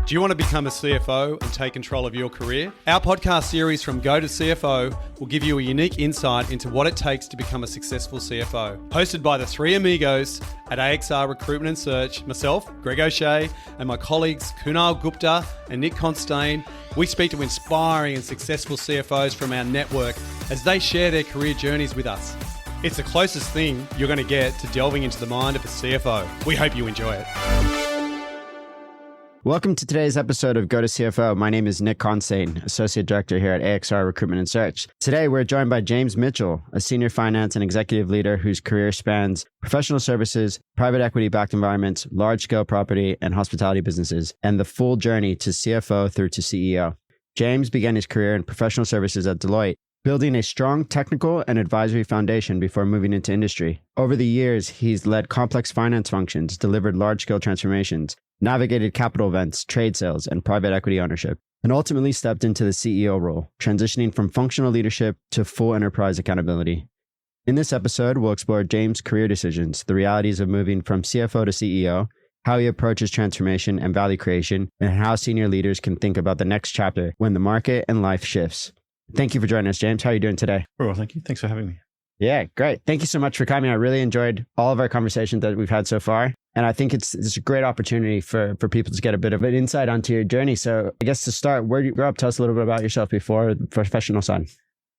Do you want to become a CFO and take control of your career? Our podcast series from Go to CFO will give you a unique insight into what it takes to become a successful CFO. Hosted by the three amigos at AXR Recruitment and Search, myself, Greg O'Shea, and my colleagues Kunal Gupta and Nick Constein, we speak to inspiring and successful CFOs from our network as they share their career journeys with us. It's the closest thing you're going to get to delving into the mind of a CFO. We hope you enjoy it. Welcome to today's episode of Go to CFO. My name is Nick Constein, Associate Director here at AXR Recruitment and Search. Today, we're joined by James Mitchell, a Senior Finance and Executive Leader whose career spans professional services, private equity-backed environments, large-scale property, and hospitality businesses, and the full journey to CFO through to CEO. James began his career in professional services at Deloitte, building a strong technical and advisory foundation before moving into industry. Over the years, he's led complex finance functions, delivered large-scale transformations, navigated capital events, trade sales, and private equity ownership, and ultimately stepped into the CEO role, transitioning from functional leadership to full enterprise accountability. In this episode, we'll explore James' career decisions, the realities of moving from CFO to CEO, how he approaches transformation and value creation, and how senior leaders can think about the next chapter when the market and life shifts. Thank you for joining us, James. How are you doing today? Very well, thank you. Thanks for having me. Yeah, great. Thank you so much for coming. I really enjoyed all of our conversations that we've had so far. And I think it's a great opportunity for people to get a bit of an insight onto your journey. So I guess to start, where did you grow up? Tell us a little bit about yourself before the professional side.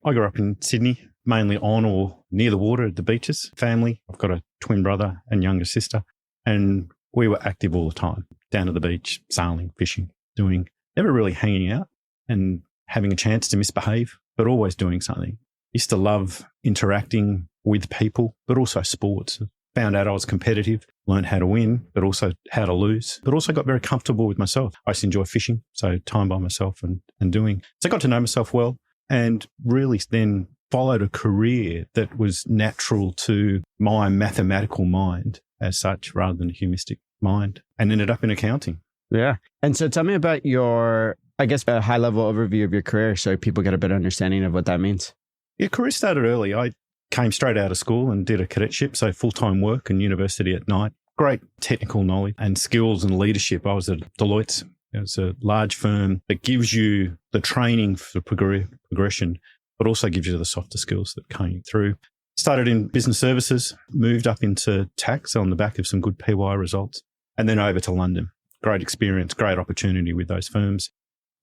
I grew up in Sydney, mainly on or near the water at the beaches. Family. I've got a twin brother and younger sister. And we were active all the time, down to the beach, sailing, fishing, never really hanging out and having a chance to misbehave, but always doing something. Used to love interacting with people, but also sports. Found out I was competitive, learned how to win, but also how to lose, but also got very comfortable with myself. I used to enjoy fishing, so time by myself and doing. So I got to know myself well and really then followed a career that was natural to my mathematical mind as such, rather than a humanistic mind, and ended up in accounting. Yeah. And so tell me about your, I guess, a high-level overview of your career so people get a better understanding of what that means. Yeah, career started early. I came straight out of school and did a cadetship, so full-time work and university at night. Great technical knowledge and skills and leadership. I was at Deloitte. It's a large firm that gives you the training for progression, but also gives you the softer skills that came through. Started in business services, moved up into tax on the back of some good PY results, and then over to London. Great experience, great opportunity with those firms.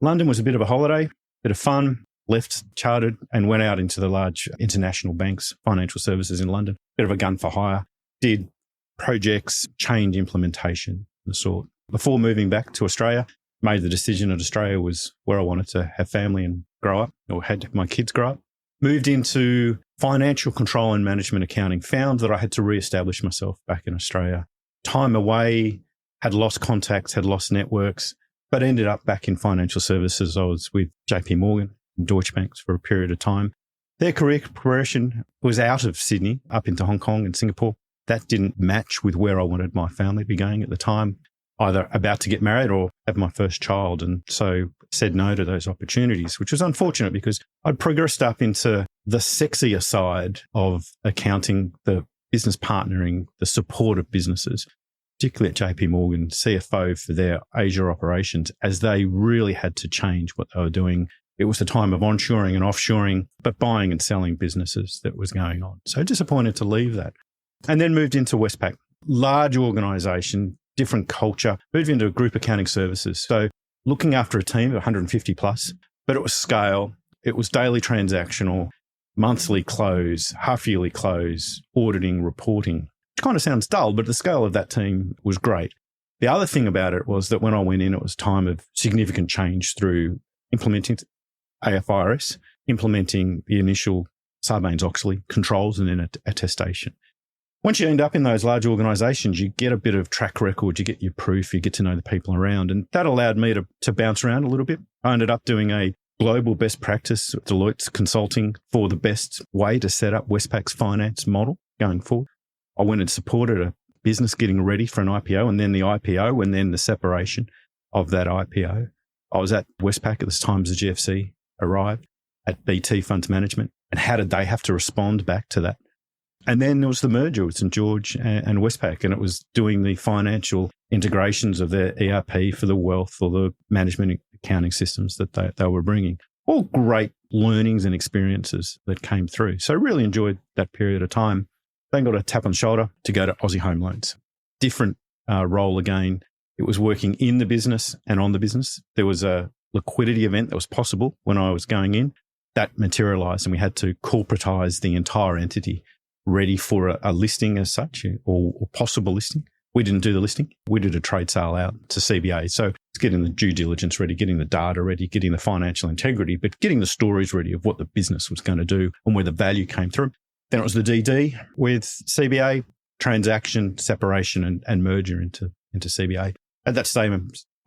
London was a bit of a holiday, bit of fun. Left chartered and went out into the large international banks, financial services in London. Bit of a gun for hire. Did projects, change implementation, the sort. Before moving back to Australia, made the decision that Australia was where I wanted to have family and grow up, or had my kids grow up. Moved into financial control and management accounting. Found that I had to reestablish myself back in Australia. Time away, had lost contacts, had lost networks, but ended up back in financial services. I was with JP Morgan, Deutsche Bank for a period of time. Their career progression was out of Sydney, up into Hong Kong and Singapore. That didn't match with where I wanted my family to be going at the time, either about to get married or have my first child. And so said no to those opportunities, which was unfortunate because I'd progressed up into the sexier side of accounting, the business partnering, the support of businesses, particularly at JP Morgan, CFO for their Asia operations, as they really had to change what they were doing. It was the time of onshoring and offshoring, but buying and selling businesses that was going on. So disappointed to leave that. And then moved into Westpac, large organisation, different culture, moved into group accounting services. So looking after a team of 150 plus, but it was scale. It was daily transactional, monthly close, half-yearly close, auditing, reporting. Which kind of sounds dull, but the scale of that team was great. The other thing about it was that when I went in, it was time of significant change through implementing AFIRS, implementing the initial Sarbanes-Oxley controls and then attestation. Once you end up in those large organisations, you get a bit of track record, you get your proof, you get to know the people around. And that allowed me to bounce around a little bit. I ended up doing a global best practice at Deloitte's consulting for the best way to set up Westpac's finance model going forward. I went and supported a business getting ready for an IPO and then the IPO and then the separation of that IPO. I was at Westpac at this time as the GFC arrived at BT Funds Management. And how did they have to respond back to that? And then there was the merger with St. George and Westpac, and it was doing the financial integrations of their ERP for the wealth or the management accounting systems that they were bringing. All great learnings and experiences that came through. So I really enjoyed that period of time. Then got a tap on the shoulder to go to Aussie Home Loans. Different role again. It was working in the business and on the business. There was a liquidity event that was possible when I was going in. That materialised, and we had to corporatise the entire entity, ready for a listing as such, or possible listing. We didn't do the listing. We did a trade sale out to CBA. So it's getting the due diligence ready, getting the data ready, getting the financial integrity, but getting the stories ready of what the business was going to do and where the value came through. Then it was the DD with CBA, transaction, separation and merger into CBA. At that stage,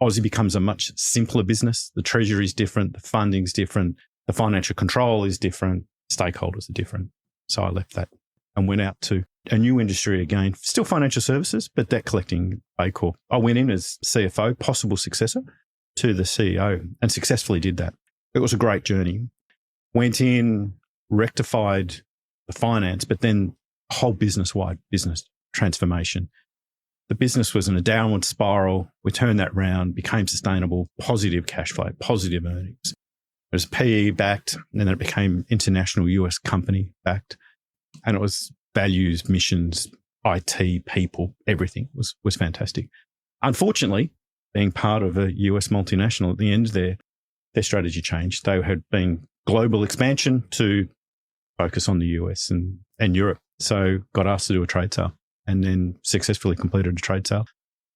Aussie becomes a much simpler business. The treasury is different. The funding's different. The financial control is different. Stakeholders are different. So I left that and went out to a new industry again, still financial services, but debt collecting, Baycorp. I went in as CFO, possible successor to the CEO, and successfully did that. It was a great journey. Went in, rectified the finance, but then whole business-wide business transformation. The business was in a downward spiral. We turned that round, became sustainable, positive cash flow, positive earnings. It was PE backed, and then it became international US company backed. And it was values, missions, IT, people, everything was fantastic. Unfortunately, being part of a US multinational at the end there, their strategy changed. They had been global expansion to focus on the US and Europe. So got asked to do a trade sale and then successfully completed a trade sale.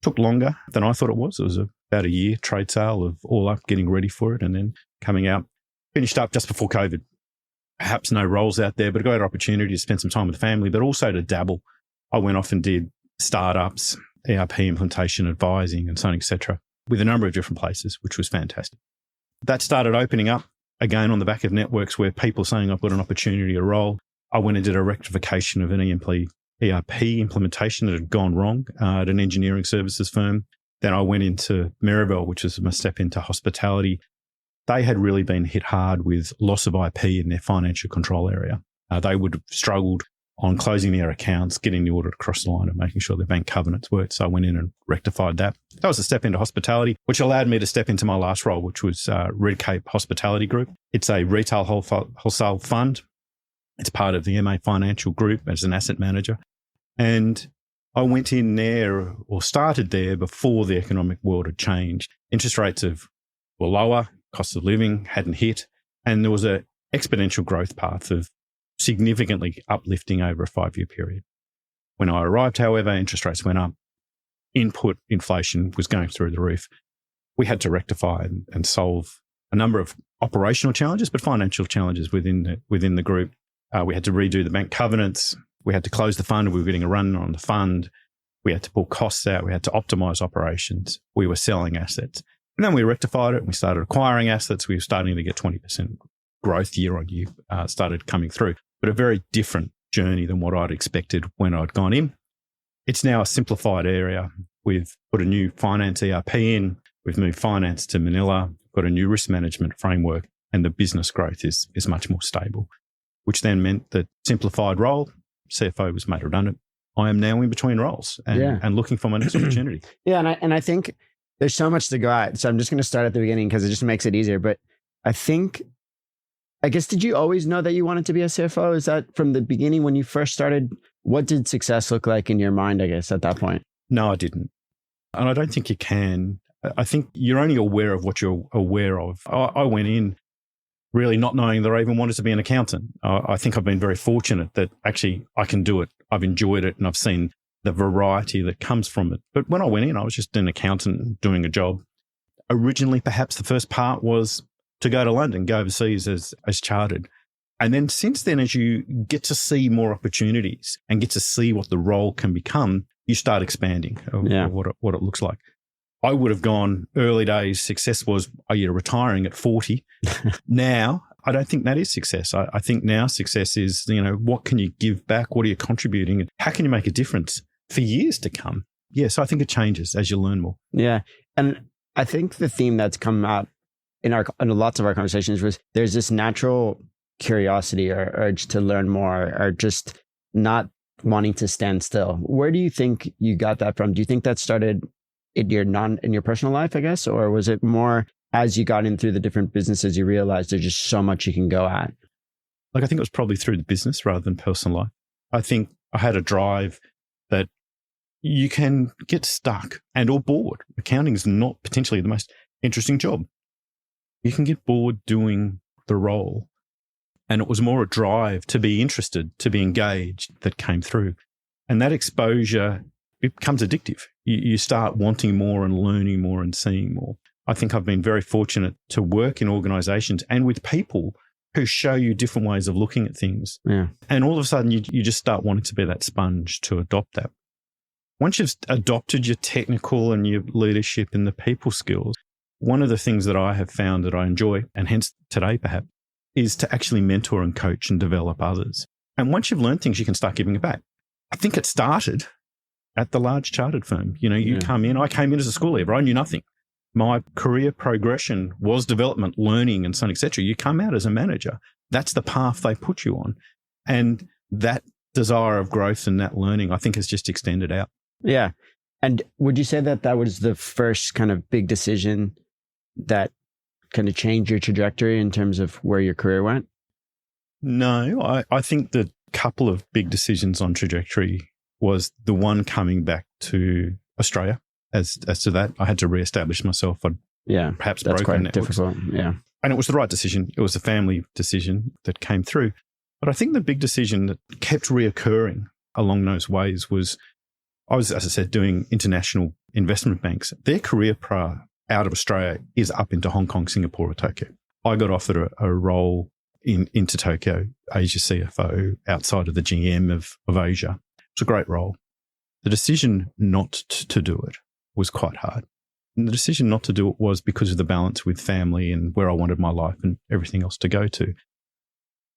Took longer than I thought it was. It was about a year trade sale of all up, getting ready for it and then coming out. Finished up just before COVID. Perhaps no roles out there, but a great opportunity to spend some time with the family, but also to dabble. I went off and did startups, ERP implementation, advising and so on, et cetera, with a number of different places, which was fantastic. That started opening up again on the back of networks where people saying I've got an opportunity, a role. I went and did a rectification of an ERP implementation that had gone wrong at an engineering services firm. Then I went into Merivale, which was my step into hospitality. They had really been hit hard with loss of IP in their financial control area. They would have struggled on closing their accounts, getting the audit across the line and making sure their bank covenants worked. So I went in and rectified that. That was a step into hospitality, which allowed me to step into my last role, which was Redcape Hospitality Group. It's a retail wholesale fund. It's part of the MA Financial Group as an asset manager. And I went in there or started there before the economic world had changed. Interest rates were lower. Cost of living hadn't hit, and there was an exponential growth path of significantly uplifting over a 5-year period. When I arrived, however, interest rates went up. Input inflation was going through the roof. We had to rectify and solve a number of operational challenges, but financial challenges within the group. We had to redo the bank covenants. We had to close the fund. We were getting a run on the fund. We had to pull costs out. We had to optimize operations. We were selling assets. And then we rectified it and we started acquiring assets. We were starting to get 20% growth year on year, started coming through. But a very different journey than what I'd expected when I'd gone in. It's now a simplified area. We've put a new finance ERP in. We've moved finance to Manila, got a new risk management framework, and the business growth is much more stable, which then meant that simplified role, CFO was made redundant. I am now in between roles and looking for my next opportunity. Yeah, and I think there's so much to go at. So I'm just going to start at the beginning because it just makes it easier. But I guess, did you always know that you wanted to be a CFO? Is that from the beginning when you first started? What did success look like in your mind, I guess, at that point? No, I didn't. And I don't think you can. I think you're only aware of what you're aware of. I went in really not knowing that I even wanted to be an accountant. I think I've been very fortunate that actually I can do it. I've enjoyed it and I've seen the variety that comes from it. But when I went in, I was just an accountant doing a job. Originally, perhaps the first part was to go to London, go overseas as chartered. And then since then, as you get to see more opportunities and get to see what the role can become, you start expanding what it looks like. I would have gone early days. Success was, you're retiring at 40. Now, I don't think that is success. I think now success is, what can you give back? What are you contributing? And how can you make a difference for years to come? Yeah, so I think it changes as you learn more. Yeah. And I think the theme that's come out in lots of our conversations was there's this natural curiosity or urge to learn more, or just not wanting to stand still. Where do you think you got that from? Do you think that started in your personal life, I guess? Or was it more as you got in through the different businesses, you realized there's just so much you can go at? Like, I think it was probably through the business rather than personal life. I think I had a drive that you can get stuck and or bored. Accounting is not potentially the most interesting job. You can get bored doing the role. And it was more a drive to be interested, to be engaged that came through. And that exposure, it becomes addictive. You start wanting more and learning more and seeing more. I think I've been very fortunate to work in organisations and with people who show you different ways of looking at things. Yeah. And all of a sudden, you just start wanting to be that sponge to adopt that. Once you've adopted your technical and your leadership and the people skills, one of the things that I have found that I enjoy, and hence today perhaps, is to actually mentor and coach and develop others. And once you've learned things, you can start giving it back. I think it started at the large chartered firm. Come in, I came in as a school leaver, I knew nothing. My career progression was development, learning and so on, et cetera. You come out as a manager. That's the path they put you on. And that desire of growth and that learning, I think, has just extended out. Yeah. And would you say that was the first kind of big decision that kind of changed your trajectory in terms of where your career went? No, I think the couple of big decisions on trajectory was the one coming back to Australia. As to that, I had to reestablish myself. I'd perhaps that's broken quite networks. difficult. Yeah. And it was the right decision. It was a family decision that came through. But I think the big decision that kept reoccurring along those ways was I was, as I said, doing international investment banks. Their career out of Australia is up into Hong Kong, Singapore, or Tokyo. I got offered a role into Tokyo, Asia CFO, outside of the GM of Asia. It's a great role. The decision not to do it was quite hard. And the decision not to do it was because of the balance with family and where I wanted my life and everything else to go to.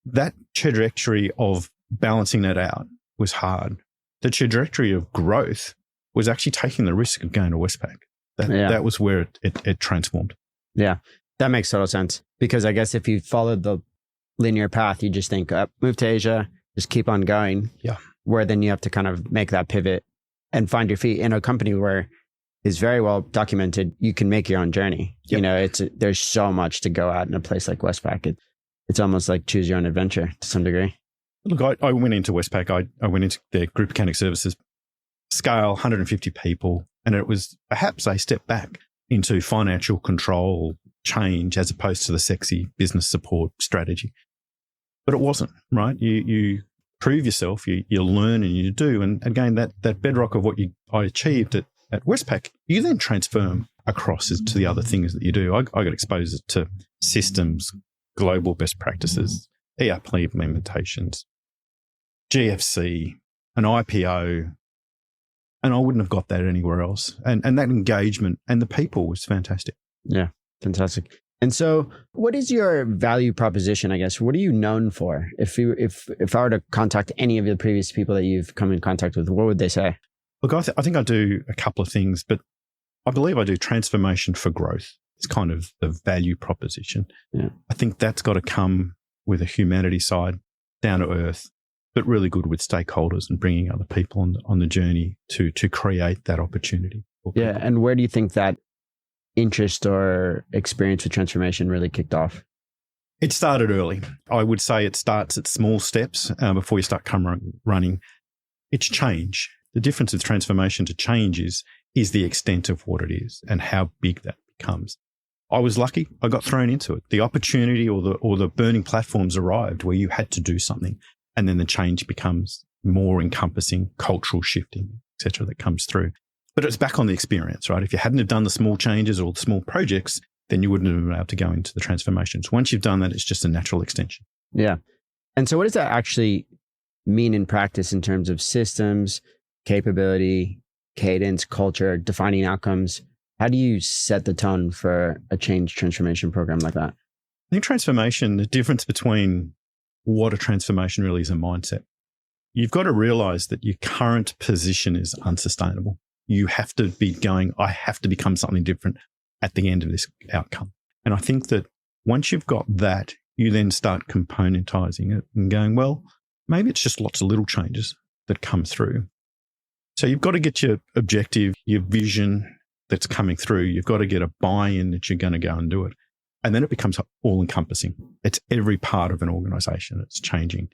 That trajectory of balancing that out was hard. The trajectory of growth was actually taking the risk of going to Westpac. That was where it transformed. Yeah, that makes total sense. Because I guess if you followed the linear path, you just think, move to Asia, just keep on going. Yeah. Where then you have to kind of make that pivot and find your feet in a company where is very well documented. You can make your own journey. Yep. There's so much to go at in a place like Westpac. It's almost like choose your own adventure to some degree. Look, I went into Westpac. I went into their group accounting services scale, 150 people, and it was perhaps a step back into financial control change as opposed to the sexy business support strategy. But it wasn't, right? You prove yourself, you learn and you do. And again, that bedrock of what I achieved at Westpac, you then transfer across to the other things that you do. I got exposed to systems, global best practices, ERP implementations, GFC, an IPO, and I wouldn't have got that anywhere else. And that engagement and the people was fantastic. Yeah, fantastic. And so what is your value proposition, I guess? What are you known for? If I were to contact any of the previous people that you've come in contact with, what would they say? Look, I think I do a couple of things, but I believe I do transformation for growth. It's kind of the value proposition. Yeah. I think that's got to come with a humanity side, down to earth, but really good with stakeholders and bringing other people on the journey to create that opportunity. Yeah. And where do you think that interest or experience with transformation really kicked off? It started early. I would say it starts at small steps before you start running. It's change. The difference with transformation to change is the extent of what it is and how big that becomes. I was lucky. I got thrown into it. The opportunity or the burning platforms arrived where you had to do something, and then the change becomes more encompassing, cultural shifting, et cetera, that comes through. But it's back on the experience, right? If you hadn't have done the small changes or the small projects, then you wouldn't have been able to go into the transformations. Once you've done that, it's just a natural extension. Yeah. And so what does that actually mean in practice in terms of systems, capability, cadence, culture, defining outcomes? How do you set the tone for a change transformation program like that? I think transformation, the difference between what a transformation really is a mindset. You've got to realize that your current position is unsustainable. You have to be going, I have to become something different at the end of this outcome. And I think that once you've got that, you then start componentizing it and going, well, maybe it's just lots of little changes that come through. So you've got to get your objective, your vision that's coming through. You've got to get a buy-in that you're going to go and do it. And then it becomes all-encompassing. It's every part of an organisation. It's changing.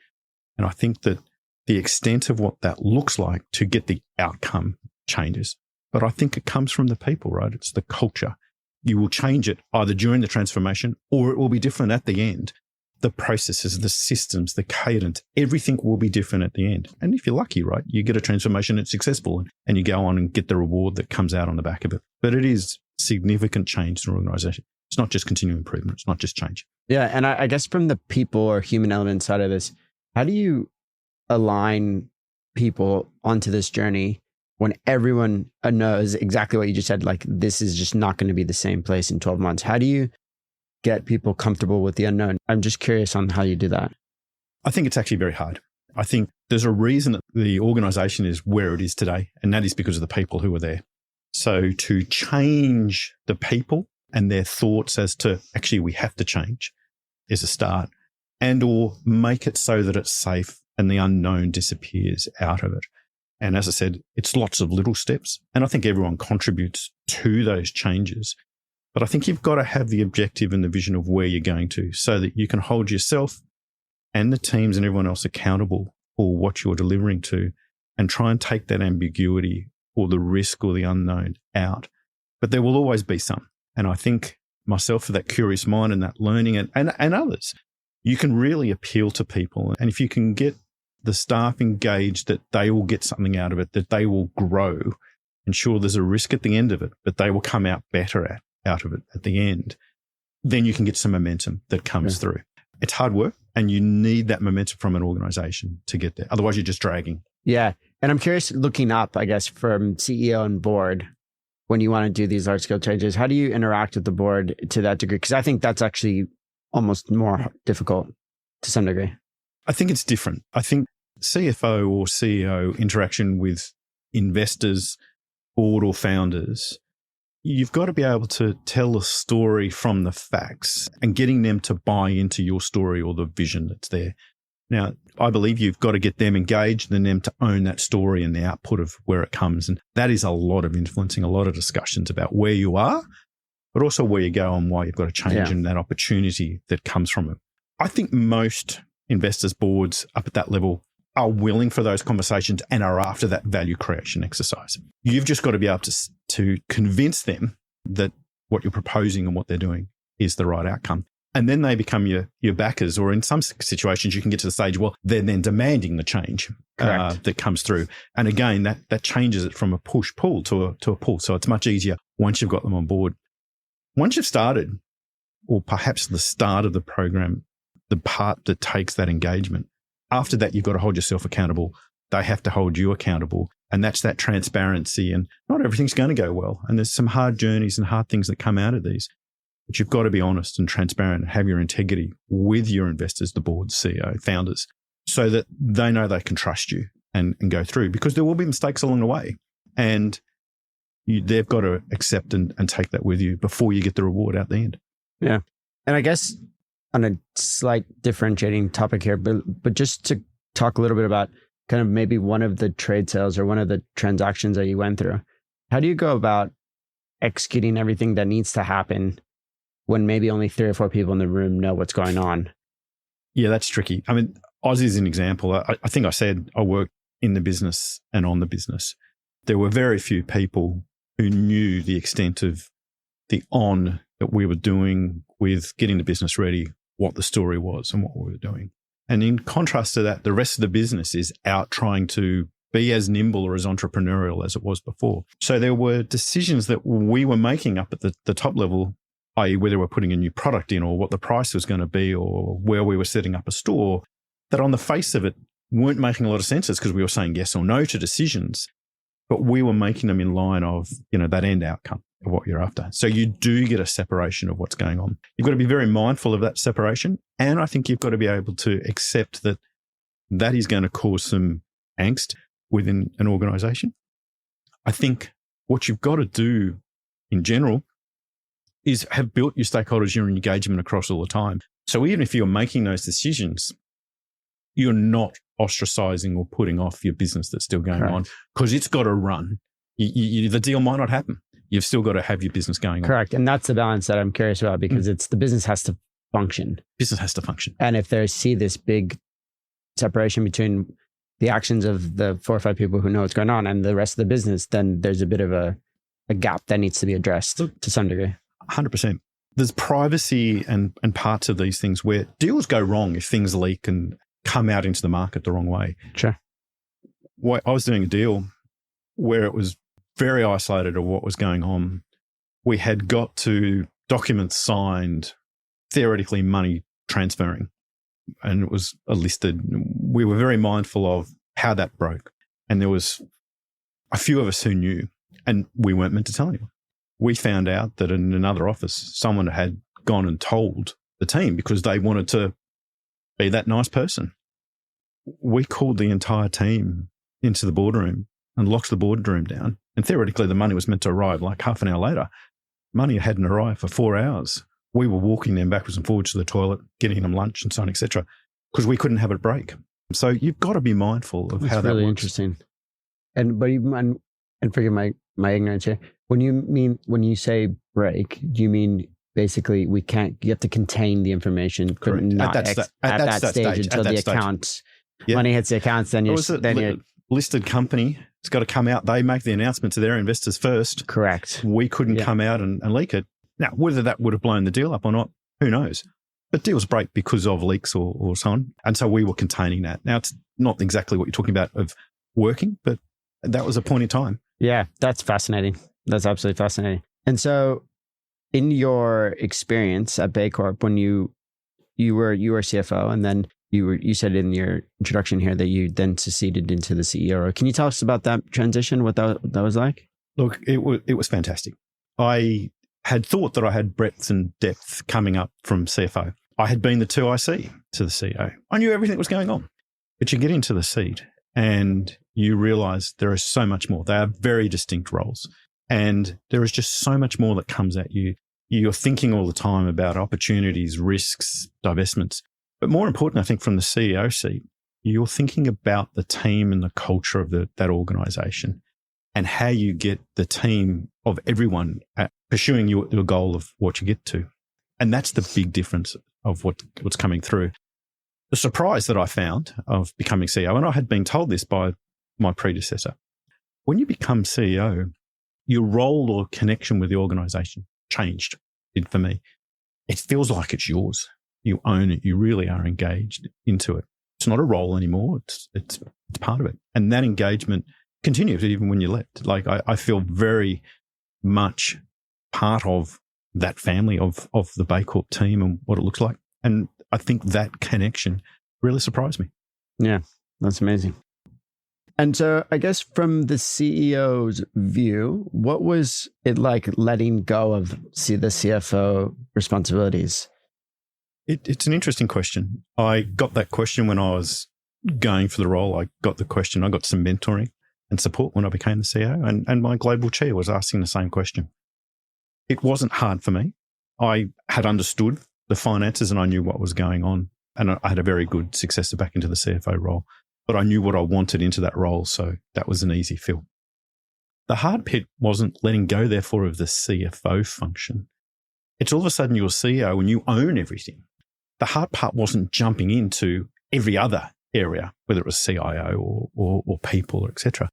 And I think that the extent of what that looks like to get the outcome changes. But I think it comes from the people, right? It's the culture. You will change it either during the transformation or it will be different at the end. The processes, the systems, the cadence, everything will be different at the end. And if you're lucky, right, you get a transformation that's successful and you go on and get the reward that comes out on the back of it. But it is significant change to an organisation. It's not just continual improvement. It's not just change. Yeah. And I guess from the people or human element side of this, how do you align people onto this journey when everyone knows exactly what you just said, like this is just not going to be the same place in 12 months? How do you get people comfortable with the unknown? I'm just curious on how you do that. I think it's actually very hard. I think there's a reason that the organisation is where it is today, and that is because of the people who are there. So to change the people and their thoughts as to actually we have to change is a start, and or make it so that it's safe and the unknown disappears out of it. And as I said, it's lots of little steps. And I think everyone contributes to those changes. But I think you've got to have the objective and the vision of where you're going to so that you can hold yourself and the teams and everyone else accountable for what you're delivering to and try and take that ambiguity or the risk or the unknown out. But there will always be some. And I think myself, for that curious mind and that learning and others, you can really appeal to people. And if you can get the staff engaged that they will get something out of it, that they will grow, and sure, there's a risk at the end of it, but they will come out better out of it at the end, then you can get some momentum that comes through. It's hard work and you need that momentum from an organisation to get there. Otherwise, you're just dragging. Yeah. And I'm curious, looking up, I guess, from CEO and board, when you want to do these large scale changes, how do you interact with the board to that degree? Because I think that's actually almost more difficult to some degree. I think it's different. I think CFO or CEO interaction with investors, board or founders, you've got to be able to tell a story from the facts and getting them to buy into your story or the vision that's there. Now, I believe you've got to get them engaged and them to own that story and the output of where it comes. And that is a lot of influencing, a lot of discussions about where you are, but also where you go and why you've got to change and that opportunity that comes from it. I think most investors, boards up at that level are willing for those conversations and are after that value creation exercise. You've just got to be able to convince them that what you're proposing and what they're doing is the right outcome. And then they become your backers, or in some situations, you can get to the stage, well, they're then demanding the change that comes through. And again, that changes it from a push-pull to a pull. So it's much easier once you've got them on board. Once you've started, or perhaps the start of the program, the part that takes that engagement, after that, you've got to hold yourself accountable. They have to hold you accountable. And that's that transparency. And not everything's going to go well. And there's some hard journeys and hard things that come out of these. But you've got to be honest and transparent and have your integrity with your investors, the board, CEO, founders, so that they know they can trust you and go through, because there will be mistakes along the way. And they've got to accept and take that with you before you get the reward out the end. Yeah. And I guess on a slight differentiating topic here, but just to talk a little bit about kind of maybe one of the trade sales or one of the transactions that you went through, how do you go about executing everything that needs to happen when maybe only 3 or 4 people in the room know what's going on? Yeah, that's tricky. I mean, Oz is an example. I think I said I worked in the business and on the business. There were very few people who knew the extent of the on that we were doing with getting the business ready, what the story was and what we were doing. And in contrast to that, the rest of the business is out trying to be as nimble or as entrepreneurial as it was before. So there were decisions that we were making up at the top level, i.e. whether we're putting a new product in or what the price was going to be or where we were setting up a store, that on the face of it weren't making a lot of sense because we were saying yes or no to decisions, but we were making them in line of, that end outcome of what you're after. So you do get a separation of what's going on. You've got to be very mindful of that separation. And I think you've got to be able to accept that that is going to cause some angst within an organization. I think what you've got to do in general is have built your stakeholders, your engagement across all the time. So even if you're making those decisions, you're not ostracizing or putting off your business that's still going on because it's got to run. The deal might not happen. You've still got to have your business going on. Correct. And that's the balance that I'm curious about because it's the business has to function. Business has to function. And if they see this big separation between the actions of the 4 or 5 people who know what's going on and the rest of the business, then there's a bit of a gap that needs to be addressed to some degree. 100%. There's privacy and parts of these things where deals go wrong if things leak and come out into the market the wrong way. Sure. I was doing a deal where it was very isolated of what was going on. We had got to documents signed, theoretically money transferring, and it was a listed. We were very mindful of how that broke. And there was a few of us who knew, and we weren't meant to tell anyone. We found out that in another office, someone had gone and told the team because they wanted to be that nice person. We called the entire team into the boardroom and locked the boardroom down. And theoretically, the money was meant to arrive like half an hour later. Money hadn't arrived for 4 hours. We were walking them backwards and forwards to the toilet, getting them lunch and so on, etc., because we couldn't have it break. So you've got to be mindful of how that really works. Interesting. And forgive my ignorance here. When you say break, do you mean basically you have to contain the information, Correct. not at that stage until the accounts money hits the accounts, then you're listed company. It's got to come out. They make the announcement to their investors first. Correct. We couldn't come out and leak it. Now, whether that would have blown the deal up or not, who knows? But deals break because of leaks or so on. And so we were containing that. Now, it's not exactly what you're talking about of working, but that was a point in time. Yeah, that's fascinating. That's absolutely fascinating. And so in your experience at Baycorp, when you were CFO and then you said in your introduction here that you then succeeded into the CEO. Can you tell us about that transition, what that was like? Look, it was fantastic. I had thought that I had breadth and depth coming up from CFO. I had been the 2IC to the CEO. I knew everything that was going on. But you get into the seat and you realize there is so much more. They are very distinct roles. And there is just so much more that comes at you. You're thinking all the time about opportunities, risks, divestments. But more important, I think, from the CEO seat, you're thinking about the team and the culture of that organization and how you get the team of everyone at pursuing your goal of what you get to. And that's the big difference of what's coming through. The surprise that I found of becoming CEO, and I had been told this by my predecessor, when you become CEO, your role or connection with the organization changed for me. It feels like it's yours. You own it. You really are engaged into it. It's not a role anymore. It's part of it. And that engagement continues even when you left. Like I feel very much part of that family of the Baycorp team and what it looks like. And I think that connection really surprised me. Yeah, that's amazing. And so I guess from the CEO's view, what was it like letting go of the CFO responsibilities? It's an interesting question. I got that question when I was going for the role. I got the question. I got some mentoring and support when I became the CEO. And my global chair was asking the same question. It wasn't hard for me. I had understood the finances and I knew what was going on. And I had a very good successor back into the CFO role. But I knew what I wanted into that role. So that was an easy fill. The hard bit wasn't letting go, therefore, of the CFO function. It's all of a sudden you're CEO and you own everything. The hard part wasn't jumping into every other area, whether it was CIO or people, or et cetera,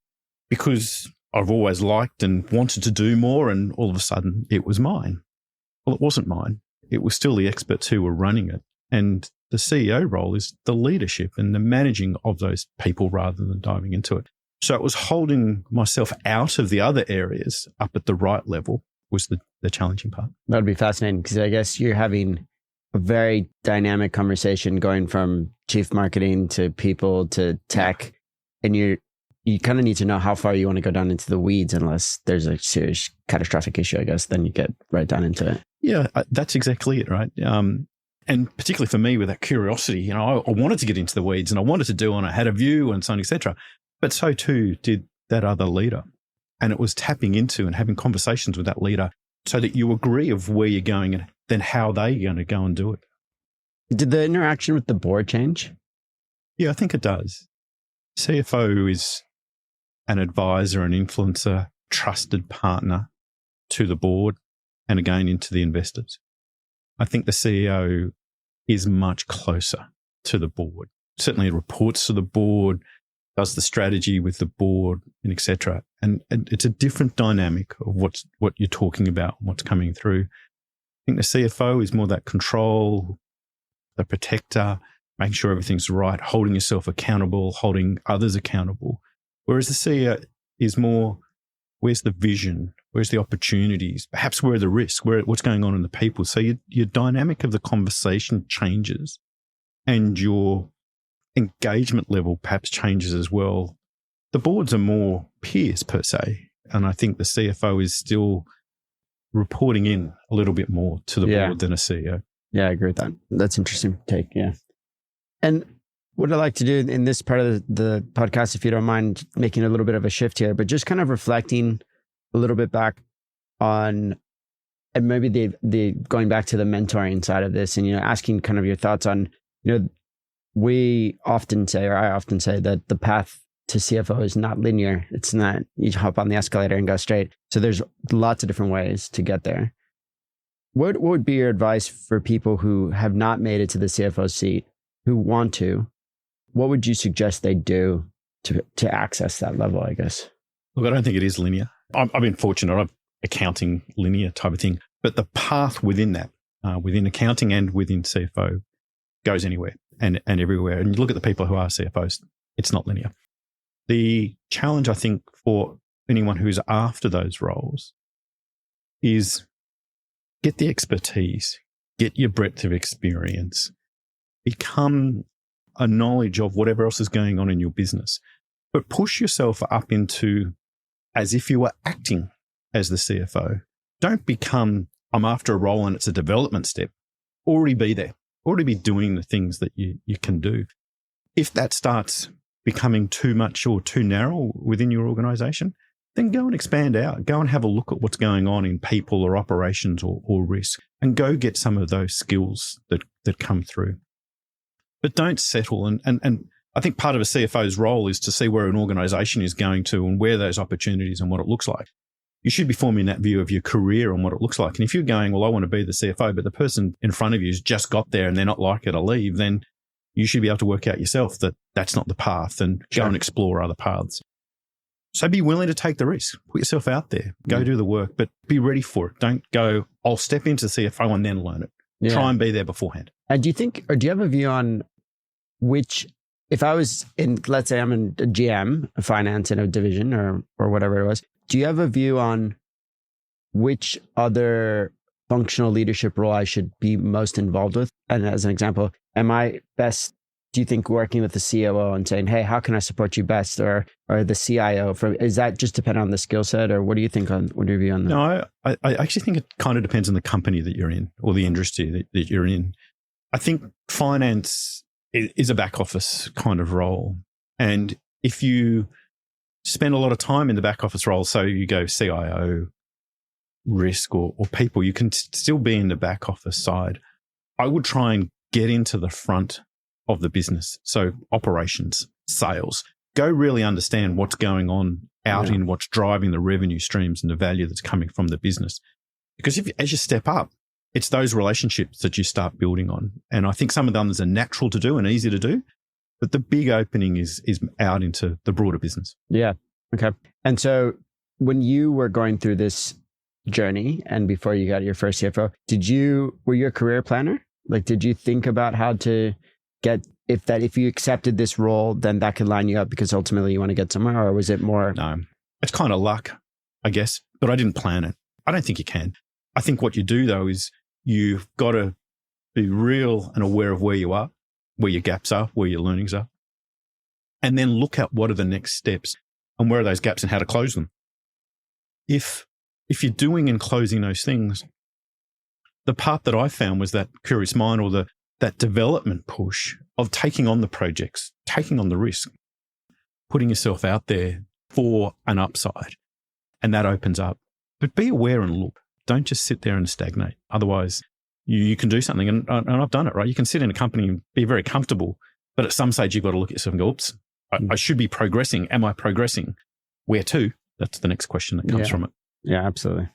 because I've always liked and wanted to do more, and all of a sudden it was mine. Well, it wasn't mine. It was still the experts who were running it. And the CEO role is the leadership and the managing of those people rather than diving into it. So it was holding myself out of the other areas up at the right level was the challenging part. That would be fascinating because I guess you're having a very dynamic conversation going from chief marketing to people to tech. And you kind of need to know how far you want to go down into the weeds unless there's a serious catastrophic issue, I guess. Then you get right down into it. Yeah, that's exactly it, right? And particularly for me with that curiosity, I wanted to get into the weeds and I wanted to do and I had a view and so on, et cetera. But so too did that other leader. And it was tapping into and having conversations with that leader so that you agree of where you're going and then how they're going to go and do it. Did the interaction with the board change? Yeah, I think it does. CFO is an advisor, an influencer, trusted partner to the board and again into the investors. I think the CEO is much closer to the board. Certainly reports to the board, does the strategy with the board, and et cetera. And it's a different dynamic of what you're talking about, what's coming through. I think the CFO is more that control, the protector, making sure everything's right, holding yourself accountable, holding others accountable. Whereas the CEO is more, where's the vision? Where's the opportunities? Perhaps where are the risks? What's going on in the people? So your dynamic of the conversation changes and your engagement level perhaps changes as well. The boards are more peers per se. And I think the CFO is still reporting in a little bit more to the board than a CEO. Yeah, I agree with that. That's interesting take. Yeah. And what I'd like to do in this part of the podcast, if you don't mind making a little bit of a shift here, but just kind of reflecting a little bit back on, and maybe the going back to the mentoring side of this and, asking kind of your thoughts on, we often say, or I often say, that the path to CFO is not linear. It's not, you hop on the escalator and go straight. So there's lots of different ways to get there. What would be your advice for people who have not made it to the CFO seat, who want to? What would you suggest they do to access that level, I guess? Look, I don't think it is linear. I've been fortunate. I've accounting linear type of thing. But the path within that, within accounting and within CFO, goes anywhere and everywhere. And you look at the people who are CFOs, it's not linear. The challenge, I think, for anyone who's after those roles is get the expertise, get your breadth of experience, become a knowledge of whatever else is going on in your business, but push yourself up into as if you were acting as the CFO. Don't become, I'm after a role and it's a development step. Already be there, already be doing the things that you can do. If that starts becoming too much or too narrow within your organization, then go and expand out. Go and have a look at what's going on in people or operations or risk, and go get some of those skills that come through. But don't settle. And I think part of a CFO's role is to see where an organization is going to and where those opportunities and what it looks like. You should be forming that view of your career and what it looks like. And if you're going, well, I want to be the CFO, but the person in front of you has just got there and they're not likely to leave, then you should be able to work out yourself that that's not the path and go and explore other paths. So be willing to take the risk. Put yourself out there. Go do the work, but be ready for it. Don't go, I'll step into CFO and then learn it. Yeah. Try and be there beforehand. And do you have a view on which, if I was in, let's say I'm in a GM, a finance in a division or whatever it was, do you have a view on which other functional leadership role I should be most involved with? And as an example, am I best, do you think, working with the COO and saying, hey, how can I support you best? Or the CIO, is that just depend on the skill set? Or what do you think what do you view on that? No, I actually think it kind of depends on the company that you're in or the industry that you're in. I think finance is a back office kind of role. And if you spend a lot of time in the back office role, so you go CIO, risk or people, you can still be in the back office side. I would try and get into the front of the business. So operations, sales, go really understand what's going on out in what's driving the revenue streams and the value that's coming from the business. Because as you step up, it's those relationships that you start building on. And I think some of them are natural to do and easy to do, but the big opening is out into the broader business. Yeah. Okay. And so when you were going through this journey and before you got your first CFO, were you a career planner? Like, did you think about how to get, if you accepted this role, then that could line you up because ultimately you want to get somewhere? Or was it more? No, it's kind of luck, I guess, but I didn't plan it. I don't think you can. I think what you do though is you've got to be real and aware of where you are, where your gaps are, where your learnings are, and then look at what are the next steps and where are those gaps and how to close them. If you're doing and closing those things, the part that I found was that curious mind or that development push of taking on the projects, taking on the risk, putting yourself out there for an upside. And that opens up. But be aware and look. Don't just sit there and stagnate. Otherwise, you can do something. And I've done it, right? You can sit in a company and be very comfortable, but at some stage you've got to look at yourself and go, oops, I should be progressing. Am I progressing? Where to? That's the next question that comes from it. Yeah, absolutely.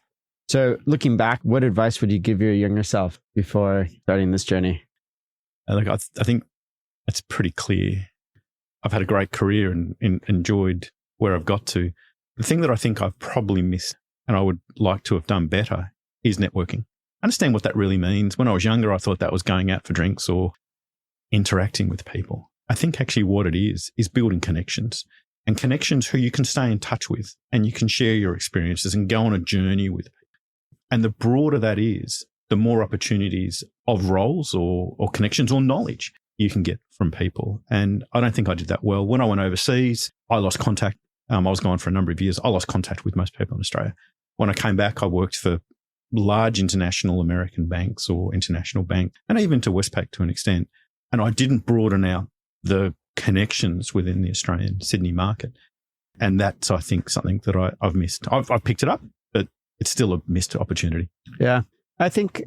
So looking back, what advice would you give your younger self before starting this journey? I think it's pretty clear. I've had a great career and enjoyed where I've got to. The thing that I think I've probably missed and I would like to have done better is networking. Understand what that really means. When I was younger, I thought that was going out for drinks or interacting with people. I think actually what it is building connections, and connections who you can stay in touch with and you can share your experiences and go on a journey with people. And the broader that is, the more opportunities of roles or connections or knowledge you can get from people. And I don't think I did that well. When I went overseas, I lost contact. I was gone for a number of years. I lost contact with most people in Australia. When I came back, I worked for large international American banks or international bank, and even to Westpac to an extent. And I didn't broaden out the connections within the Australian Sydney market. And that's, I think, something that I've missed. I've picked it up, but it's still a missed opportunity. Yeah. I think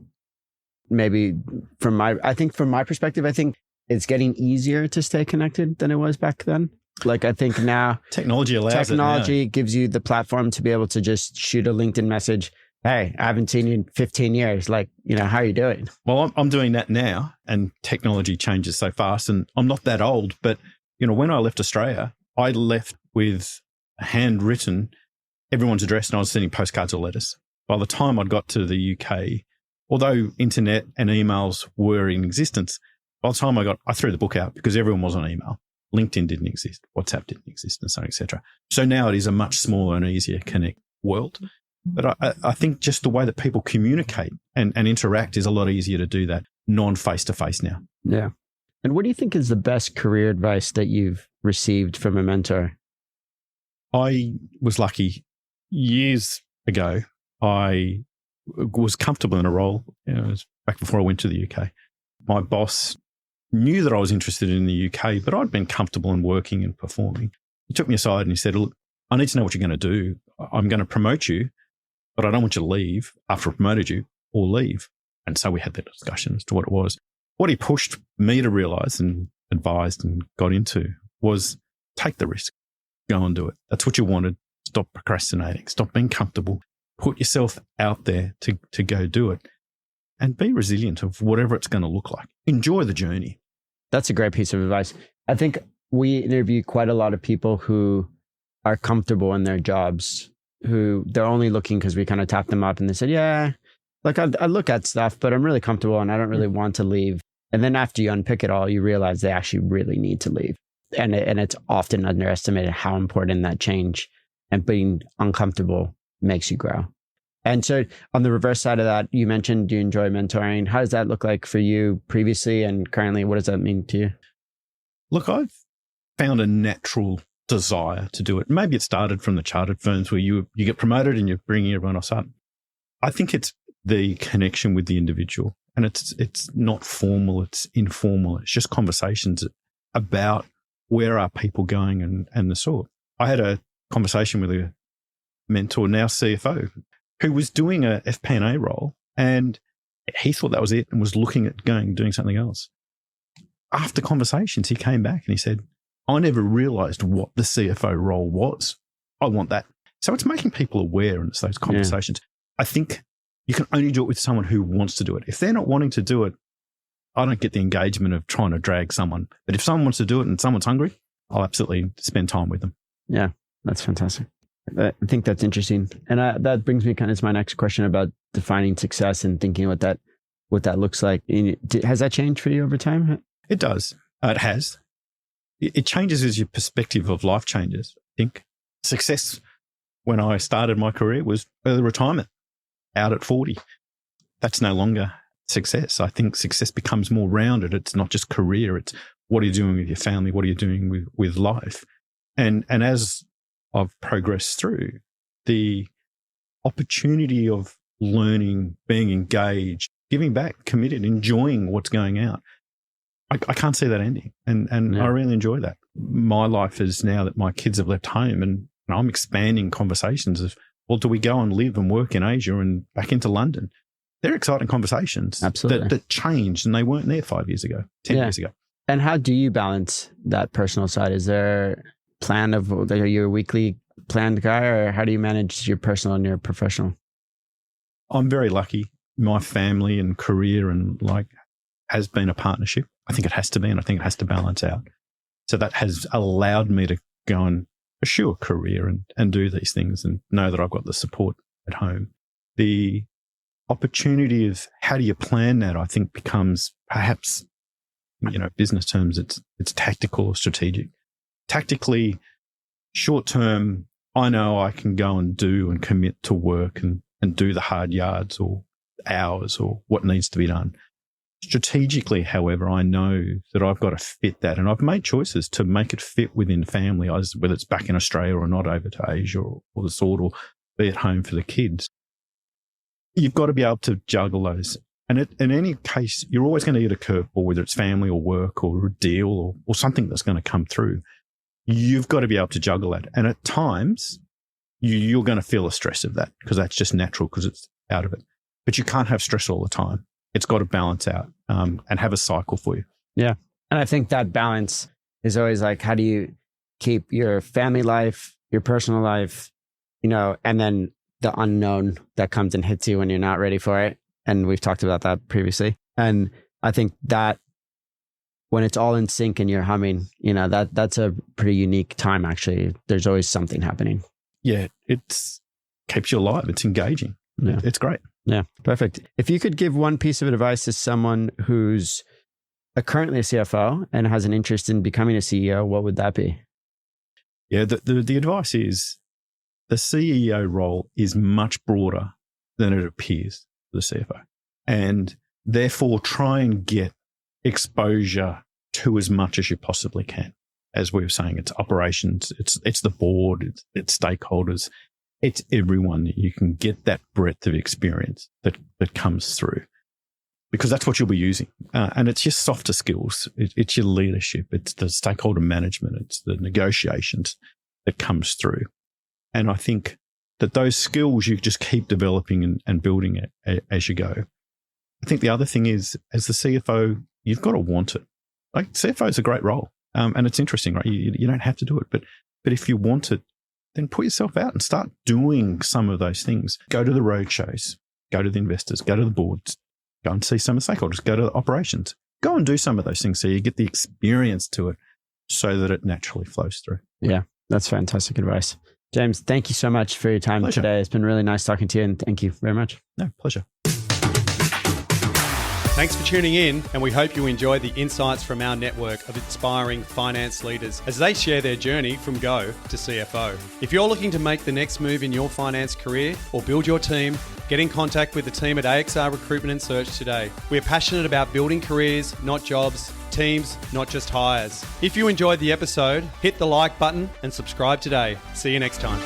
maybe from my perspective, I think it's getting easier to stay connected than it was back then. Like, I think now technology gives you the platform to be able to just shoot a LinkedIn message. Hey, I haven't seen you in 15 years. Like, how are you doing? Well, I'm doing that now, and technology changes so fast, and I'm not that old, but when I left Australia, I left with a handwritten everyone's address, and I was sending postcards or letters. By the time I'd got to the UK, although internet and emails were in existence, by the time I threw the book out because everyone was on email. LinkedIn didn't exist, WhatsApp didn't exist, and so on, et cetera. So now it is a much smaller and easier connect world. But I think just the way that people communicate and interact is a lot easier to do that non-face-to-face now. Yeah. And what do you think is the best career advice that you've received from a mentor? I was lucky. Years ago, I was comfortable in a role. It was back before I went to the UK. My boss knew that I was interested in the UK, but I'd been comfortable in working and performing. He took me aside and he said, look, I need to know what you're going to do. I'm going to promote you, but I don't want you to leave after I promoted you or leave. And so we had that discussion as to what it was. What he pushed me to realize and advised and got into was take the risk, go and do it. That's what you wanted. Stop procrastinating, stop being comfortable, put yourself out there to go do it, and be resilient of whatever it's going to look like. Enjoy the journey. That's a great piece of advice. I think we interview quite a lot of people who are comfortable in their jobs, who they're only looking because we kind of tap them up and they said, yeah, like I look at stuff, but I'm really comfortable and I don't really want to leave. And then after you unpick it all, you realize they actually really need to leave. And it's often underestimated how important that change and being uncomfortable makes you grow. And so on the reverse side of that, you mentioned you enjoy mentoring. How does that look like for you previously and currently? What does that mean to you? Look, I've found a natural desire to do it. Maybe it started from the chartered firms where you get promoted and you're bringing everyone else up. I think it's the connection with the individual, and it's not formal, it's informal. It's just conversations about where are people going and the sort. I had a conversation with a mentor, now CFO, who was doing a FP&A role, and he thought that was it and was looking at doing something else. After conversations, he came back and he said, I never realized what the CFO role was. I want that. So it's making people aware, and it's those conversations. Yeah. I think you can only do it with someone who wants to do it. If they're not wanting to do it, I don't get the engagement of trying to drag someone. But if someone wants to do it and someone's hungry, I'll absolutely spend time with them. Yeah, that's fantastic. I think that's interesting. And that brings me kind of to my next question about defining success and thinking what that looks like. Has that changed for you over time? It does. It has. It changes as your perspective of life changes. I think success when I started my career was early retirement, out at 40. That's no longer success. I think success becomes more rounded. It's not just career. It's what are you doing with your family? What are you doing with life? And as I've progressed through, the opportunity of learning, being engaged, giving back, committed, enjoying what's going out, I can't see that ending. And I really enjoy that. My life is now that my kids have left home, and I'm expanding conversations of, well, do we go and live and work in Asia and back into London? They're exciting conversations. Absolutely. That changed, and they weren't there 5 years ago, 10 years ago. And how do you balance that personal side? Is there a plan of, are you a weekly planned guy, or how do you manage your personal and your professional? I'm very lucky. My family and career and has been a partnership. I think it has to be, and I think it has to balance out. So that has allowed me to go and pursue a career and do these things and know that I've got the support at home. The opportunity of how do you plan that, I think, becomes perhaps, business terms, it's tactical or strategic. Tactically, short term, I know I can go and do and commit to work and do the hard yards or hours or what needs to be done. Strategically, however, I know that I've got to fit that, and I've made choices to make it fit within family, whether it's back in Australia or not over to Asia or the sort, or be at home for the kids. You've got to be able to juggle those. And in any case, you're always going to get a curveball, whether it's family or work or a deal or something that's going to come through. You've got to be able to juggle that. And at times, you're going to feel the stress of that because that's just natural because it's out of it. But you can't have stress all the time. It's got to balance out and have a cycle for you. Yeah. And I think that balance is always how do you keep your family life, your personal life, and then the unknown that comes and hits you when you're not ready for it. And we've talked about that previously. And I think that when it's all in sync and you're humming, that's a pretty unique time, actually. There's always something happening. Yeah. It keeps you alive. It's engaging. Yeah. It's great. Yeah. Perfect. If you could give one piece of advice to someone who's currently a CFO and has an interest in becoming a CEO, what would that be? Yeah. The advice is the CEO role is much broader than it appears for the CFO. And therefore try and get exposure to as much as you possibly can. As we were saying, it's operations, it's the board, it's stakeholders, it's everyone. You can get that breadth of experience that comes through because that's what you'll be using. And it's your softer skills. It's your leadership. It's the stakeholder management. It's the negotiations that comes through. And I think that those skills you just keep developing and building it as you go. I think the other thing is, as the CFO, you've got to want it. CFO is a great role. And it's interesting, right? You don't have to do it, but if you want it, then put yourself out and start doing some of those things. Go to the road shows, go to the investors, go to the boards, go and see some of the stakeholders, go to the operations, go and do some of those things so you get the experience to it so that it naturally flows through. Yeah, that's fantastic advice. James, thank you so much for your time today. It's been really nice talking to you, and thank you very much. No, pleasure. Thanks for tuning in, and we hope you enjoy the insights from our network of inspiring finance leaders as they share their journey from Go to CFO. If you're looking to make the next move in your finance career or build your team, get in contact with the team at AXR Recruitment and Search today. We're passionate about building careers, not jobs, teams, not just hires. If you enjoyed the episode, hit the like button and subscribe today. See you next time.